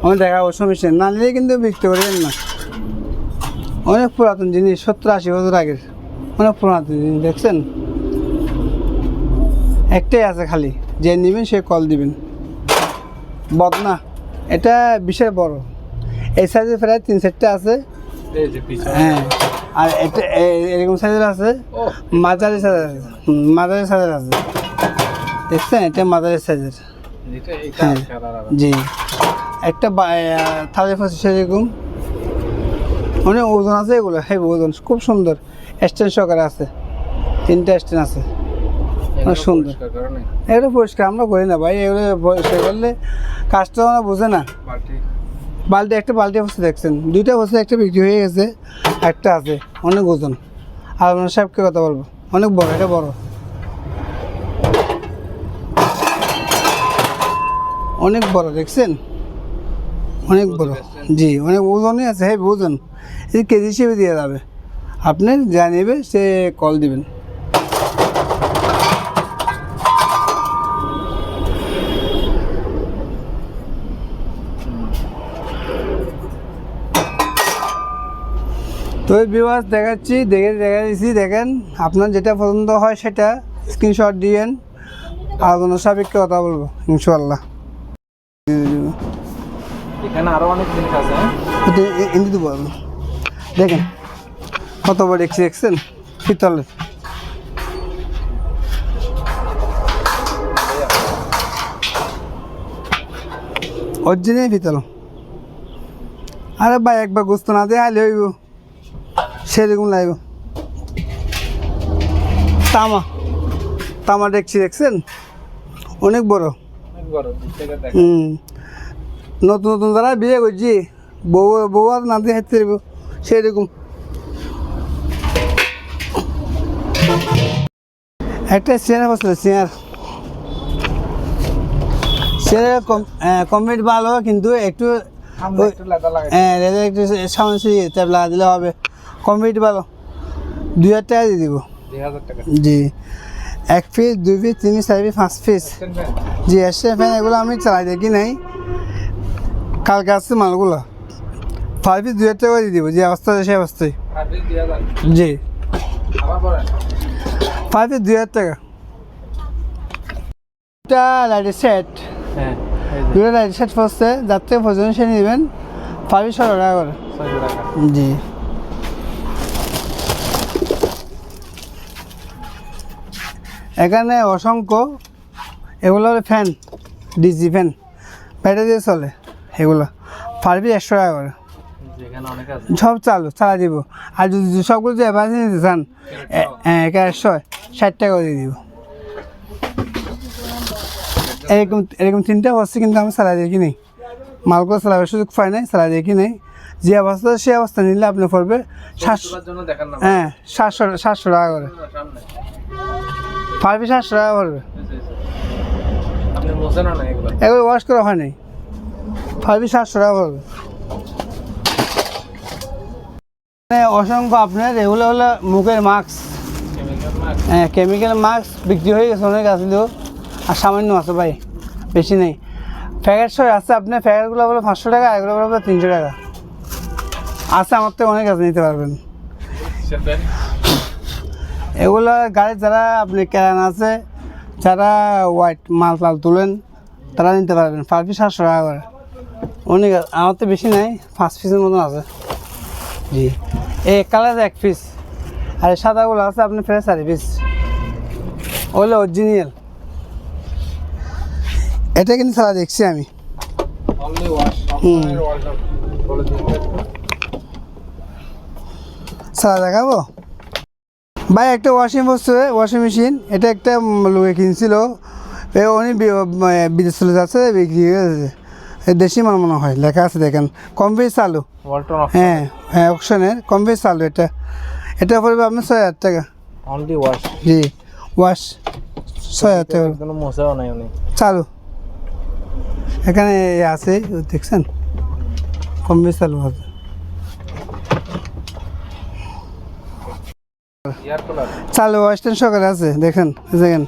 আমি দেখাবো, সমস্যা না নিলে কিন্তু বিক্রি করবেন না। অনেক পুরাতন জিনিস, 70-80 বছর আগের, অনেক পুরাতন জিনিস, দেখছেন। একটাই আছে খালি, যে নেবেন সে কল দিবেন। বদনা এটা বিশাল বড়, এই সাইজে প্রায় 3-4টা আছে। হ্যাঁ, আর এটা এরকম সাইজের আছে, মাঝারি সাইজের আছে, মাঝারি সাইজের আছে, দেখছেন এটা মাঝারি সাইজের। হ্যাঁ জি, একটা থালি সেরকম অনেক ওজন আছে, এগুলো হেভি ওজন, খুব সুন্দর স্ট্যান্ড সহকারে আছে, 3টা স্ট্যান্ড আছে, অনেক সুন্দর। এগুলো পরিষ্কার আমরা করি না ভাই, এগুলো পরিষ্কার করলে কাস্টমার বোঝে না। বালতি, একটা বালতি বসে দেখছেন, 2টা বসে, একটা বিক্রি হয়ে গেছে, একটা আছে, অনেক ওজন। আর আপনার সাহেবকে কথা বলবো, অনেক বড়, এটা বড়, অনেক বড়, দেখছেন অনেক বড়। জি, অনেক ওজনই আছে, হেভি ওজন, এই কেজি হিসেবে দিয়ে যাবে। আপনি যা নেবে সে কল দিবেন। তো ভিউয়ার্স দেখাচ্ছি, দেখা দিচ্ছি, দেখেন আপনার যেটা পছন্দ হয় সেটা স্ক্রিনশট দিয়েন, আর কোনো সাপেক্ষে কথা বলবো ইনশাআল্লাহ। এখানে আরো অনেক জিনিস আছে, এনে দেবো। দেখেন কত বড় দেখছেন, পিতলের। অরিজিনাল পিতল। আরে ভাই একবার গোস্ত না দিয়ে আইলে হইব, সেরকম লাগব। তামা, তামা দেখছি, দেখছেন অনেক বড়। নতুন নতুন যারা বিয়ে করছি বউ বউ আর নাতি হাঁটতে দেবো সেরকম। একটা চেয়ার বসলো, চেয়ার চেয়ার কমপ্লিট ভালো, কিন্তু একটু একটু সামনে ট্যাপ লাগা দিলে হবে। কমপ্লিট ভালো, 2000 টাকা দিয়ে দিব। 2000 টাকা। জি, 1 piece 2 piece 3 piece 4 piece 5 piece. জি এসে ফ্যান এগুলো আমি চালাই দেখি নাই, কালকে আসছে মালগুলো। 5 পিস 2000 টাকা দিয়ে দিব, যে অবস্থা সে অবস্থায়। জি 5 পিস 2000 টাকা। এটা লাইটের সেট, হ্যাঁ দুটো লাইটের সেট পড়ছে, যার থেকে প্রয়োজন সে নেবেন। 5 পিস 600 টাকা করে। 600 টাকা। জি এখানে অসংখ্য, এগুলো হলো ফ্যান, ডিজি ফ্যান, ব্যাটারি দিয়ে চলে এগুলো। 5 পিস 100 টাকা করে। যেখানে অনেক আছে সব চালা দিব। আর যদি সবগুলো যে এভারেজ নিতে চান, একা 160 টাকা করে দিয়ে দিব। এরকম এরকম 3টা বসছে, কিন্তু আমি চালা দেখি নেই, মালগুলো চালাবার সুযোগ পাই নাই, চালা দেখি নেই। যে অবস্থা সে অবস্থা নিলে আপনি পড়বে 700, জন্য দেখার না। হ্যাঁ 700 টাকা করে। 5 পিস 700 টাকা পড়বে। আপনি বোঝেন না এগুলো। এগুলো ওয়াশ করা হয় নাই, 5 পিস 700 টাকা পড়বে। অসংখ্য আপনার এগুলো হলো মুখের মাস্ক, হ্যাঁ কেমিক্যাল মাস্ক বিক্রি হয়ে গেছে অনেক আসলেও, আর সামান্য আছে ভাই, বেশি নেই। প্যাকেট সহ আছে, আপনার প্যাকেটগুলো বলো 500 টাকা, আর এগুলো বলো 300 টাকা আছে, আমার থেকে অনেক আছে, নিতে পারবেন। এগুলো গাড়ি যারা আপনি কেরান আছে, যারা হোয়াইট মাল তুলেন, তারা নিতে পারবেন। 5 পিস 700 টাকা করে, অনেক আমার তো বেশি নাই, 5 পিসের মতন আছে। জি এই কালার 1 পিস, আর এই সাদাগুলো আছে আপনি ফ্রেশ 4 পিস, ওগুলো অরিজিনাল। এটা কিন্তু সারা দেখছি আমি। সারা দেখাবো ভাই, একটা ওয়াশিং মেশিন, এটা একটা লোকে কিনছিল, উনি বিদেশ চলে যাচ্ছে, বিক্রি হয়ে গেছে। দেশি মাল মনে হয়, লেখা আছে দেখেন, কম বেশি চালু। হ্যাঁ হ্যাঁ অপশনের কম বেশি চালু। এটা পড়বে আপনার 6000 টাকা। Only wash. জি ওয়াশ 6000 টাকা কোনো মশাও নাই অনেক চালু। এখানে আছে দেখছেন, কম বেশি চালু আছে। চালু ওয়েস্টার্ন সকালে আছে, দেখেন দেখেন।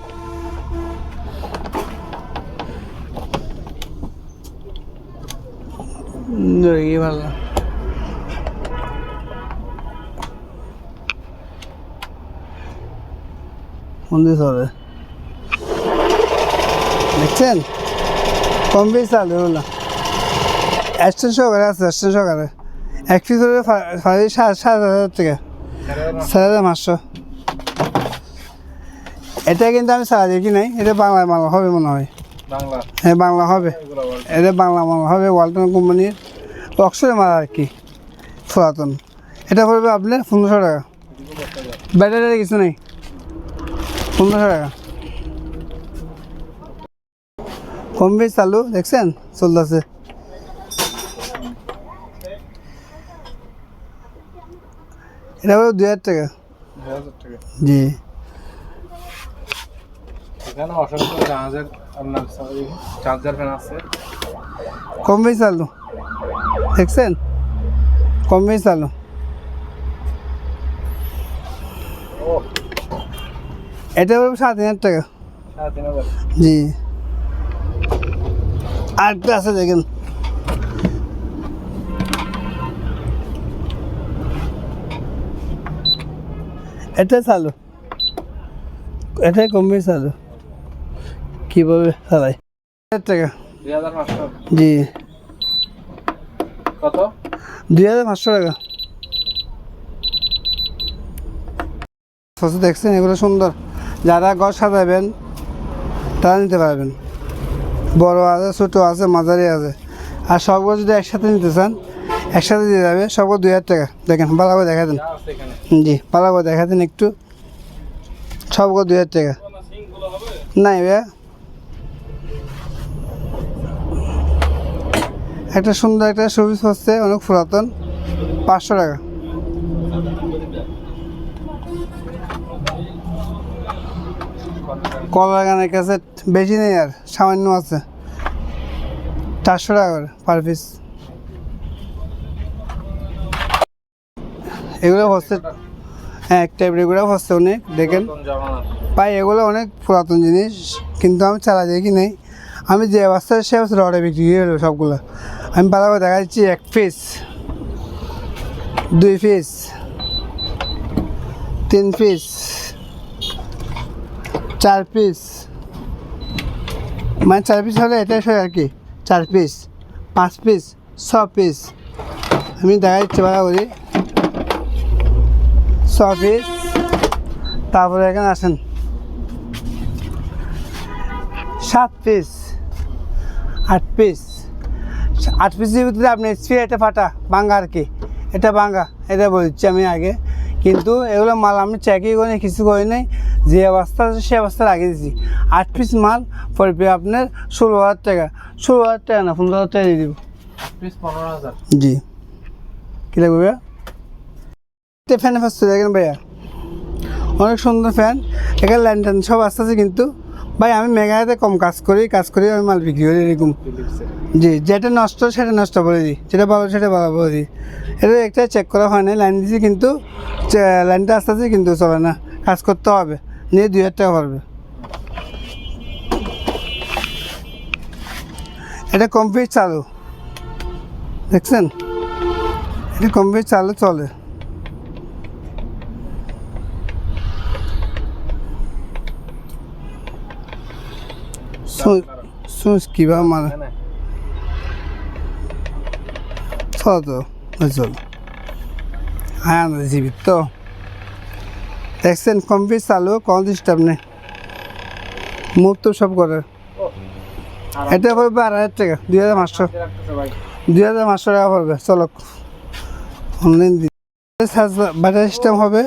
ভালো মন্দির চলে, দেখছেন কম বেশি চালু হলো। স্টেশন সকালে আছে, স্টেশন সকালে 1 পিস হলে 7,500 টাকা, 7,500। এটা কিন্তু আমি সারা দেখি নাই, এটা বাংলায় মাল হবে মনে হয়। হ্যাঁ বাংলা হবে, এটা বাংলা মাল হবে, ওয়ালটন কোম্পানির অক্সরের মাল আর কি, পুরাতন। এটা পড়বে আপনার 1500 টাকা, ব্যাটারি কিছু নেই, 1500 টাকা। কম বেশ চালু, দেখছেন চলতেছে। এটা হলো 2000 টাকা। জি এখানে অসংখ্য জাহাজের আপনার চার্জার ফ্যান আছে, কম বেশি চালু, দেখছেন কম বেশি চালু। এটা হলো 7,000 টাকা। 3000। জি আরেকটা আছে দেখেন, এটা চালু, এটাই কম বেশি চালু, কীভাবে চালাই। 1000 টাকা। 2500। জি কত? 2500 টাকা। দেখছেন এগুলো সুন্দর, যারা ঘর সাজাবেন তারা নিতে পারবেন। বড় আছে, ছোটো আছে, মাঝারি আছে। আর সবগুলো যদি একসাথে নিতে চান, একসাথে দিয়ে যাবে, সবগুলো 2000 টাকা। দেখেন ভালো করে দেখা দেন, জি ভালো করে দেখা দেন একটু, সবগুলো 2000 টাকা। নাই ভাইয়া একটা সুন্দর একটা শোপিস হচ্ছে, অনেক পুরাতন, 500 টাকা। কলার গানের কাছে বেশি নেই, আর সামান্য আছে, 400 টাকা করে পার পিস। এগুলো হচ্ছে, হ্যাঁ একটা এগুলো হচ্ছে অনেক, দেখেন ভাই এগুলো অনেক পুরাতন জিনিস, কিন্তু আমি চালা দেখি নেই, আমি যে অবস্থায় সে অবস্থা অর্ডার বিক্রি হয়ে গেলো সবগুলো। আমি ভালো করে দেখা যাচ্ছি 1 পিস, 2 পিস, 3 পিস, 4 পিস, মানে 4 পিস হলে এটাই সই আর কি, 4 পিস, 5 পিস, 6 পিস। আমি দেখা যাচ্ছি ভালো করি 6 পিস। তারপরে এখানে আসেন 7 পিস, 8 পিস। 8 পিসের ভিতরে আপনি এটা ফাটা ভাঙ্গা আর কি, এটা ভাঙ্গা, এটা বলছি আমি আগে। কিন্তু এগুলো মাল আমি চেকই করি, কিছু করি নাই, যে অবস্থা আছে সে অবস্থা লাগিয়ে দিচ্ছি। 8 পিস মাল পড়বে আপনার 16,000 টাকা, 16,000 টাকা না 15,000 টাকা দিয়ে দিব। 8 পিস 15,000। জি, কী লাগবে ভাইয়া? এটা ফ্যান ফার্স্ট দেখেন ভাইয়া, অনেক সুন্দর ফ্যান, এখানে ল্যান্টার্ন সব আসতে আছে। কিন্তু ভাই আমি মেঘাতে কম কাজ করি আমি মাল বিক্রি করি এরকম। জি, যেটা নষ্ট সেটা নষ্ট বলে দিই, যেটা ভালো সেটা ভালো বলে দিই। এটা একটা চেক করা হয় না, লাইন দিয়েছি কিন্তু লাইনটা আসতে আছে, কিন্তু চলে না, কাজ করতে হবে, নিয়ে 2,000 টাকা পড়বে। এটা কমপ্লিট চালু, দেখছেন, এটা কমপ্লিট চালু চলে। সুইচ কীভাবে মানে চল তো চল, হ্যাঁ জীবিত তো দেখছেন, কমপ্লিট চালু, কোনো ডিস্টার্ব নেই, মুখ তো সব করে। এটা পড়বে 2,500 টাকা, 2,500, 2,500 টাকা পড়বে। চলো অনলাইন বাটার সিস্টেম হবে।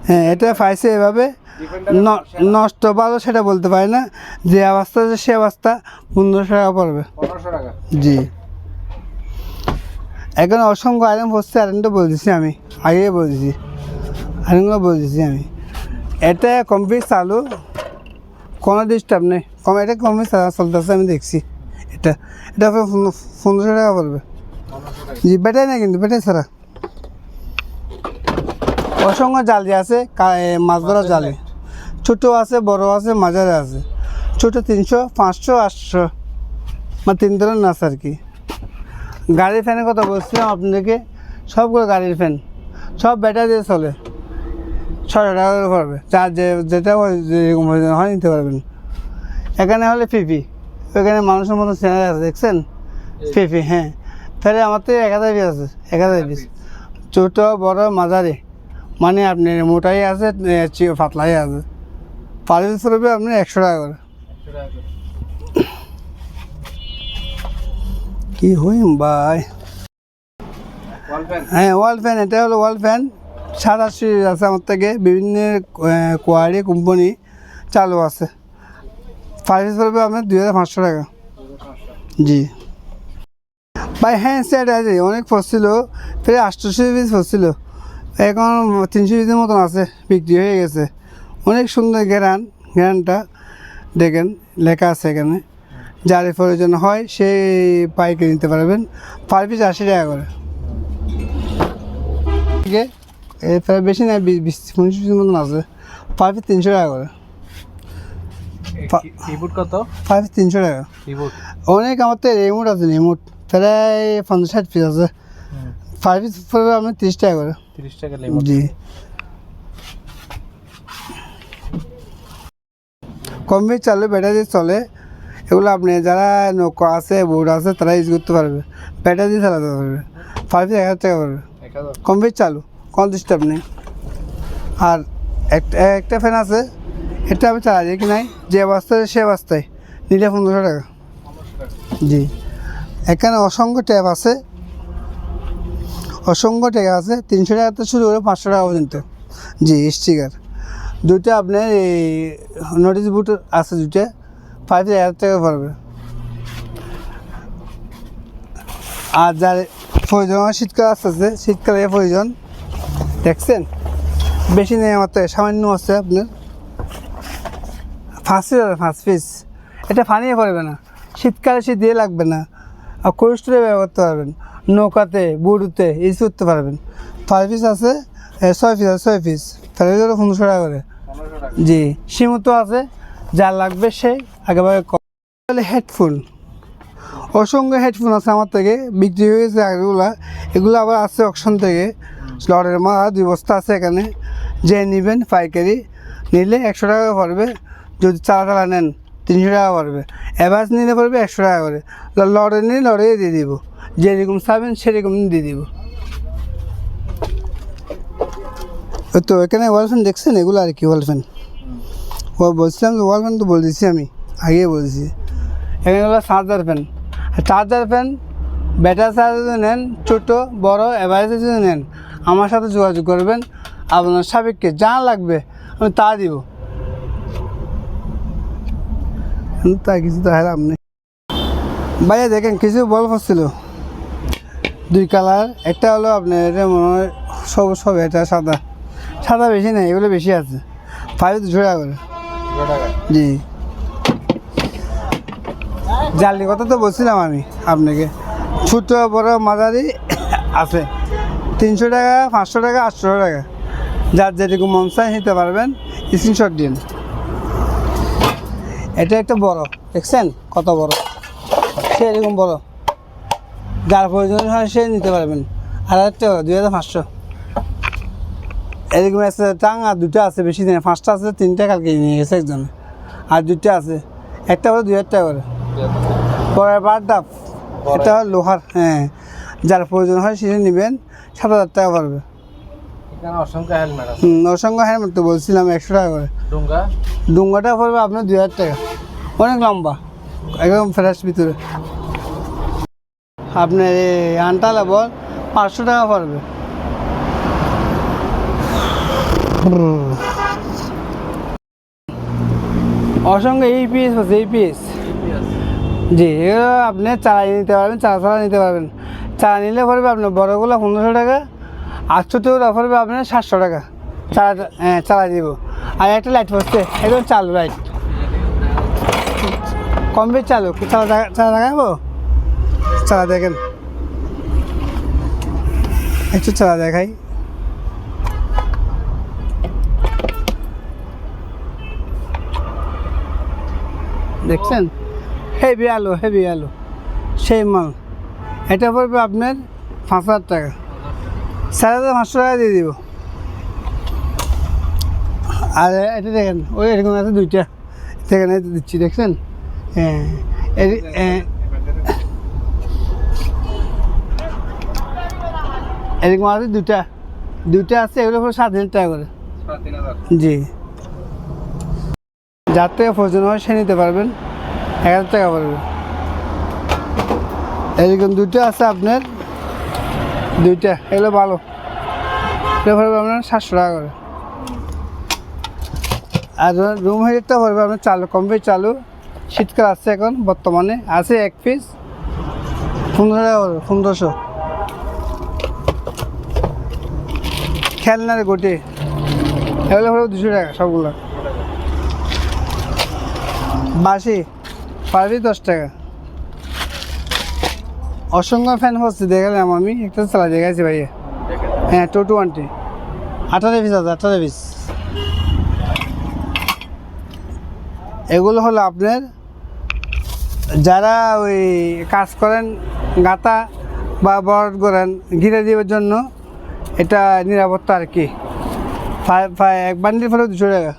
হ্যাঁ, এটা পাইছে এভাবে, নষ্ট ভালো সেটা বলতে পারি না, যে অবস্থা আছে সে অবস্থা 1,500 টাকা পড়বে। জি, এখন অসংখ্য আইটেম হচ্ছে, আইটেমটা বলতেছি আমি আগে বলতেছি, আইটেমগুলো বলতেছি আমি। এটা কমপ্লিট চালু, কোনো ডিস্টার্ব নেই, এটা কমপ্লিট চলতেছে, আমি দেখছি। এটা 1,500 টাকা পড়বে। জি, বেটাই না কিন্তু, বেটাই ছাড়া অসংখ্য জালি আছে, মাছ ধরার জালি, ছোটো আছে, বড় আছে, মাঝারে আছে। ছোটো 300, 500, 800, মানে 3 ধরনের আছে আর কি। গাড়ির ফ্যানের কথা বলছিলাম আপনাদেরকে, সবগুলো গাড়ির ফ্যান, সব ব্যাটারি দিয়ে চলে, 600 টাকা করে পড়বে। চার যেটা যেরকম হয় নিতে পারবেন। এখানে হলে ফিফি, ওইখানে মানুষের মতো চ্যানেল আছে, দেখছেন ফিফি, হ্যাঁ। ফেরে আমার তো 1,000 পিস আছে, 1,000 পিস, ছোটো বড় মাঝারি, মানে আপনার মোটাই আছে, পাতলাই আছে। পার পিস পড়বে আপনার 100 টাকা করে। কি হইম ভাই, হ্যাঁ ওয়াল ফ্যান, এটা হলো ওয়াল ফ্যান, 7-8 আছে আমার থেকে, বিভিন্ন কোয়ালিটি কোম্পানি চালু আছে। পার পিস পড়বে আপনার 2,500 টাকা। জি ভাই, হ্যাঁ সেট আছে, অনেক পড়ছিল, প্রায় 800 পিস পড়ছিল, এখন 300 পিসের মতন আছে, বিক্রি হয়ে গেছে। অনেক সুন্দর গ্যারানটা দেখেন, লেখা আছে এখানে, যার প্রয়োজন হয় সেই পাইকারি নিতে পারবেন। পার পিস 80 টাকা করে। ঠিক আছে, প্রায় বেশি না, 20-25 পিসের মতন আছে, পার পিস 300 টাকা করে। কিবোর্ড কত? পার পিস 300 টাকা। কিবোর্ড অনেক, আমার তো রিমোট আছে, রিমোট প্রায় 50-60 পিস আছে, পার পিস পড়বে আপনার 30 টাকা করে। 30 টাকা রিমোট। জি, কমপ্লিট চালু, ব্যাটারি চলে। এগুলো আপনি যারা নৌকা আছে, বোর্ড আছে, তারা ইউজ করতে পারবে, ব্যাটারি দিয়ে চালাতে পারবে। পার পিস 1,000 টাকা পড়বে, কমপ্লিট চালু, কোনো ডিস্টার্ব নেই। আর একটা ফ্যান আছে, এটা আমি চালাই দেখি নাই, যে অবস্থায় সে অবস্থায় নিলে 1,500 টাকা। জি, এখানে অসংখ্য ট্যাপ আছে, অসংখ্য ট্যাপ আছে, 300 টাকা থেকে শুরু করে 500 টাকা পর্যন্ত। জি, স্টিকার দুটো আপনার এই নোটিশ বোর্ড আছে, দুটো 5,000 টাকা পড়বে। আর যার প্রয়োজন হয় শীতকাল আসতেছে, শীতকালে প্রয়োজন দেখছেন বেশি নেই আমার থেকে, সামান্য আছে আপনার 5 পিস। এটা ফানিয়ে পড়বে না, শীতকালে শীত দিয়ে লাগবে না, আর কোল্ড স্টোরে ব্যবহার করতে পারবেন, নৌকাতে বুড়ুতে ইউজ করতে পারবেন। 5 পিস আছে, 6 পিস আছে, 6 পিস তাহলে 1500 টাকা করে। জি সীমিত আছে, যা লাগবে সে আগেভাগে তাহলে হেডফোন, অসংখ্য হেডফোন আছে আমার থেকে, বিক্রি হয়ে গেছে আগেগুলা, এগুলো আবার আছে অকশন থেকে। লটের মা 2 বস্তা আছে এখানে, যে নেবেন পাইকারি নিলে 100 টাকা পড়বে, যদি চালা নেন 300 টাকা পড়বে, অ্যাভারেজ নিলে পড়বে 100 টাকা করে। লড়ে নিলে লড়ে দিয়ে দিব, যেরকম চাবেন সেরকম দিয়ে দিব। তো এখানে ওয়ালফ্যান দেখছেন, এগুলো আর কি ওয়ালফ্যান, ও বলছিলাম যে ওয়ালফ্যান তো বলে দিচ্ছি আমি, আগেই বলছি। এখানে হলো charger fan, charger fan battery charge যদি নেন, ছোটো বড়ো অ্যাভারেজে যদি নেন, আমার সাথে যোগাযোগ করবেন, আপনার সাপেক্ষে যা লাগবে আমি তা দিব, তা কিছু তো হেরাম নেই। ভাইয়া দেখেন কিছু বল ছিল 2 কালার, একটা হলো আপনার এটা মনে হয় সব এটা সাদা, সাদা বেশি নেই, এগুলো বেশি আছে। 200 টাকা করে। জি জালি কথা তো বলছিলাম আমি আপনাকে, ছোটো বড় মাঝারি আছে 300 টাকা, 500 টাকা, 800 টাকা, যার যেরকম মন চাই নিতে পারবেন, স্ক্রিনশট দিন। এটা একটা বড়, দেখছেন কত বড়, সে এরকম বড়, যার প্রয়োজন হয় সে নিতে পারবেন। 1000 টাকা, 2500। এরকম আছে টাঙ্গা, 2টা আছে, বেশি নেই, 5টা আছে, 3টা কালকে নিয়ে গেছে একজনে, আর 2টা আছে, একটা হলো 2000 টাকা করে। পরের বার ডাব, এটা লোহার, হ্যাঁ যার প্রয়োজন হয় সে নেবেন, 7000 টাকা পড়বে। অসংখ্য হেলমেট আছে। অসংখ্য হেলমেট তো বলছিলাম 100 টাকা করে। ডুঙ্গাটা পড়বে আপনার 2000 টাকা, অনেক লম্বা, একদম ফ্রেশ ভিতরে। আপনার এই আনটা লেবল 500 টাকা পড়বে। অসংখ্য এই পিস আছে, এই পিস জি, এগুলো আপনি চালাই নিতে পারবেন, চালা নিতে পারবেন। চালা নিলে পড়বে আপনার বড়গুলো 1500 টাকা, আর ছোটোগুলো পড়বে আপনার 700 টাকা। চালা, হ্যাঁ চালা দিব। আর একটা লাইট পড়ছে একদম চালু লাইট, কমপ্লিট চালু। চালা দেখাবো, চালা দেখেন, একটু চালা দেখাই। দেখছেন হেভি আলো, হেভি আলো, সেই মাল। এটা পড়বে আপনার 5000 টাকা, 4500 টাকা দিয়ে দিব। আর এটা দেখেন, ওই এরকম আছে 2টা, সেখানে দিচ্ছি, দেখছেন। হ্যাঁ এরকম আছে 2টা আছে, এগুলো পরে 7000 টাকা করে। জি যার থেকে প্রয়োজন হয় সে নিতে পারবেন, 1000 টাকা পড়বে। এরকম 2টা আছে আপনার, 2টা, এগুলো ভালো, এটা পড়বে আপনার 700 টাকা করে। আর রুম হিটারটা পড়বে আপনার চালু, কমপ্লিট চালু, শীতকাল আসছে এখন বর্তমানে, আছে 1 পিস 1500 টাকা পড়বে, 1500। খেলনার গোটে, এগুলো পড়বে 200 টাকা সবগুলো। বাসি পারবি 10 টাকা। অসংখ্য ফ্যান হচ্ছে দেখালাম আমি, একটা চালা দেখাইছি ভাইয়া। হ্যাঁ 220, 18 পিস আছে, 18 পিস। এগুলো হলো আপনার যারা ওই কাজ করেন, গাঁথা বা বরড করেন, ঘিরে দেওয়ার জন্য এটা নিরাপত্তা আর কি। 1 বান্ডিল পড়বে 200 টাকা।